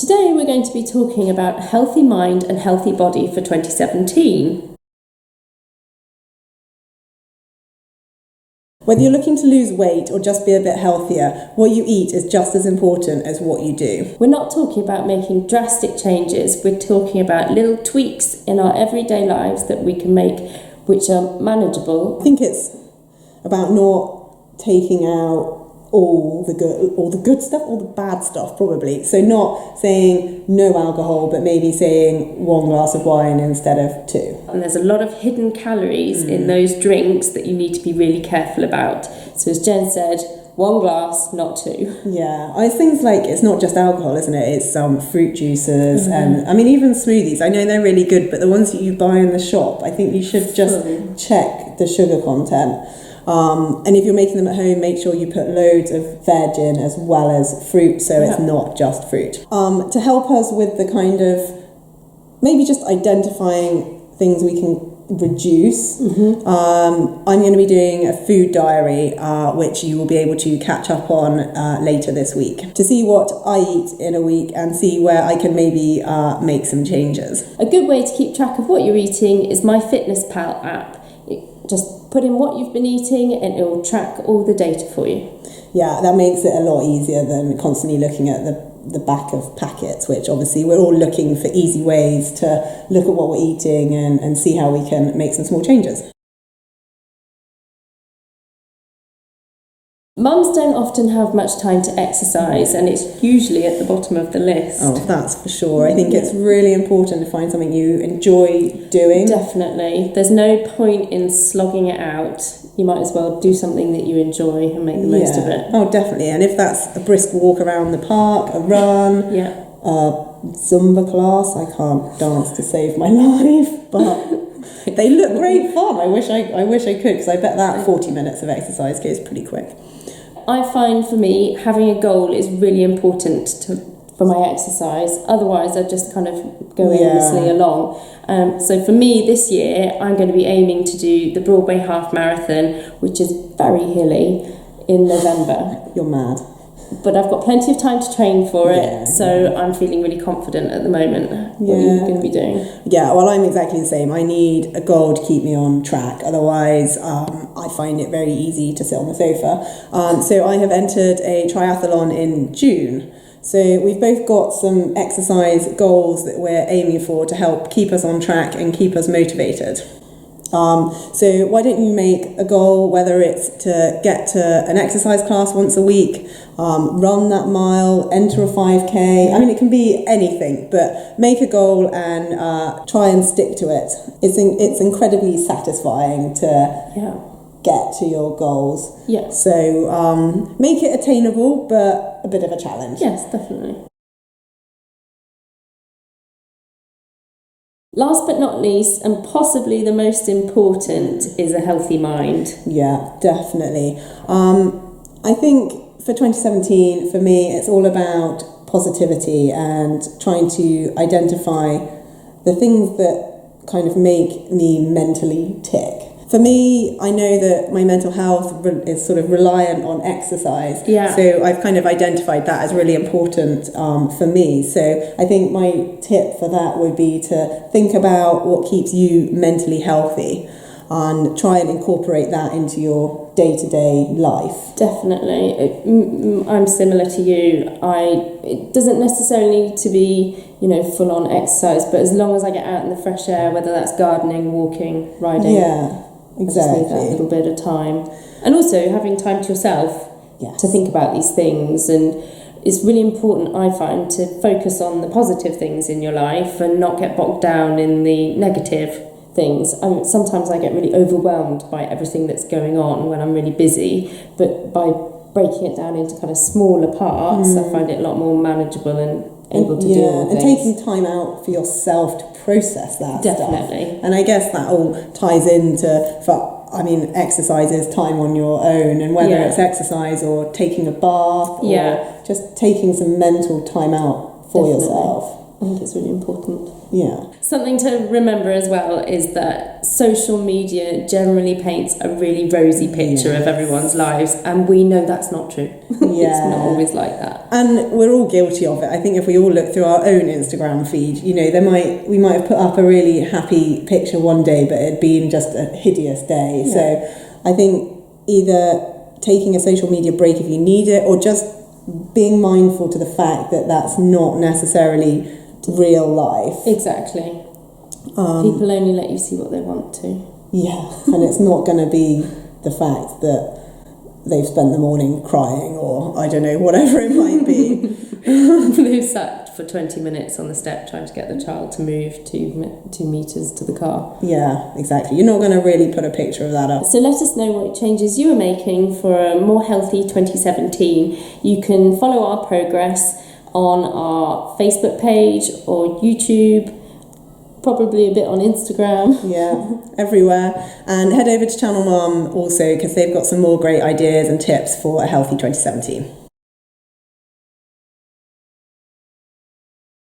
Today we're going to be talking about healthy mind and healthy body for 2017. Whether you're looking to lose weight or just be a bit healthier, what you eat is just as important as what you do. We're not talking about making drastic changes, we're talking about little tweaks in our everyday lives that we can make which are manageable. I think it's about not taking out all the good stuff, all the bad stuff probably. So not saying no alcohol, but maybe saying 1 glass of wine instead of 2. And there's a lot of hidden calories in those drinks that you need to be really careful about. So as Jen said, 1 glass, not 2. Yeah, it's things like, it's not just alcohol, isn't it? It's fruit juices and, I mean, even smoothies. I know they're really good, but the ones that you buy in the shop, I think you should just check the sugar content. And if you're making them at home, make sure you put loads of veg in as well as fruit, so it's not just fruit. To help us with the kind of, maybe just identifying things we can reduce, I'm going to be doing a food diary, which you will be able to catch up on later this week, to see what I eat in a week and see where I can maybe make some changes. A good way to keep track of what you're eating is MyFitnessPal app. Just put in what you've been eating and it will track all the data for you. Yeah, that makes it a lot easier than constantly looking at the back of packets, which obviously we're all looking for easy ways to look at what we're eating and see how we can make some small changes. Mums don't often have much time to exercise and it's usually at the bottom of the list. Oh, that's for sure. I think it's really important to find something you enjoy doing. Definitely. There's no point in slogging it out. You might as well do something that you enjoy and make the most of it. Oh, definitely. And if that's a brisk walk around the park, a run, a Zumba class, I can't dance to save my life, but they look great fun. I wish I could, because I bet that 40 minutes of exercise goes pretty quick. I find for me, having a goal is really important for my exercise. Otherwise, I just kind of go aimlessly along. So for me this year, I'm going to be aiming to do the Broadway Half Marathon, which is very hilly, in November. You're mad. But I've got plenty of time to train for it, so I'm feeling really confident at the moment. What are you going to be doing? Yeah, well, I'm exactly the same. I need a goal to keep me on track. Otherwise, I find it very easy to sit on the sofa. So I have entered a triathlon in June. So we've both got some exercise goals that we're aiming for to help keep us on track and keep us motivated. So why don't you make a goal, whether it's to get to an exercise class once a week, run that mile, enter a 5K. I mean, it can be anything, but make a goal and try and stick to it. It's incredibly satisfying to get to your goals. Yeah. So make it attainable, but a bit of a challenge. Yes, definitely. Last but not least, and possibly the most important, is a healthy mind. Yeah, definitely. I think for 2017, for me, it's all about positivity and trying to identify the things that kind of make me mentally tick. For me, I know that my mental health is sort of reliant on exercise. Yeah. So I've kind of identified that as really important for me. So I think my tip for that would be to think about what keeps you mentally healthy and try and incorporate that into your day-to-day life. Definitely. I'm similar to you. It doesn't necessarily need to be, full-on exercise, but as long as I get out in the fresh air, whether that's gardening, walking, riding. Yeah. Exactly. I just need that little bit of time. And also having time to yourself to think about these things. And it's really important, I find, to focus on the positive things in your life and not get bogged down in the negative things. Sometimes I get really overwhelmed by everything that's going on when I'm really busy. But by breaking it down into kind of smaller parts, I find it a lot more manageable and able to deal with and things. taking time out for yourself to process that Definitely. stuff. And I guess that all ties into, exercise is time on your own, and whether it's exercise or taking a bath or just taking some mental time out for yourself. think it's really important. Yeah. Something to remember as well is that social media generally paints a really rosy picture of everyone's lives, and we know that's not true. Yeah. It's not always like that. And we're all guilty of it. I think if we all look through our own Instagram feed, you know, we might have put up a really happy picture one day, but it'd been just a hideous day. Yeah. So I think either taking a social media break if you need it, or just being mindful to the fact that that's not necessarily real life. Exactly. People only let you see what they want to. Yeah, and it's not going to be the fact that they've spent the morning crying, or I don't know, whatever it might be. They've sat for 20 minutes on the step trying to get the child to move 2 metres to the car. Yeah, exactly. You're not going to really put a picture of that up. So let us know what changes you are making for a more healthy 2017. You can follow our progress on our Facebook page or YouTube, probably a bit on Instagram. Yeah, everywhere. And head over to Channel Mum also, because they've got some more great ideas and tips for a healthy 2017.